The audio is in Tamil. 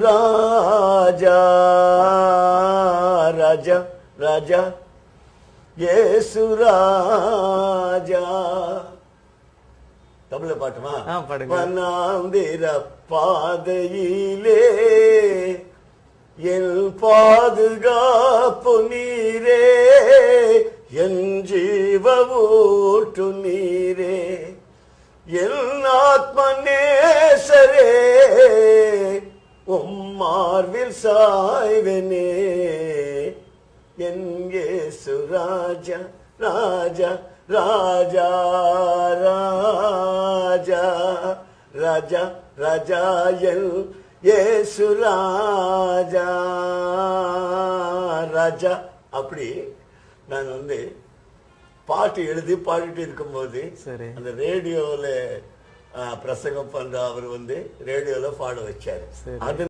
ராஜா ராஜா ராஜா இயேசு ராஜா. தமிழ பாட்டுமா? வனாந்திர பாதையிலே என் பாதுகாப்பு நீரே, என் ஜீவ ஊற்று நீரே, என் ஆத்ம நேசரே, உம்மார்வில் சாய்வனே, என் இயேசு ராஜா ராஜா ராஜா ராஜா ராஜா ராஜா என் இயேசு ராஜா ராஜா. அப்படி நான் பாட்டு எழுதி பாடிட்டு இருக்கும்போது அந்த ரேடியோல பிரசங்கம் பண்ற அவர் ரேடியோல பாட வச்சாரு. அது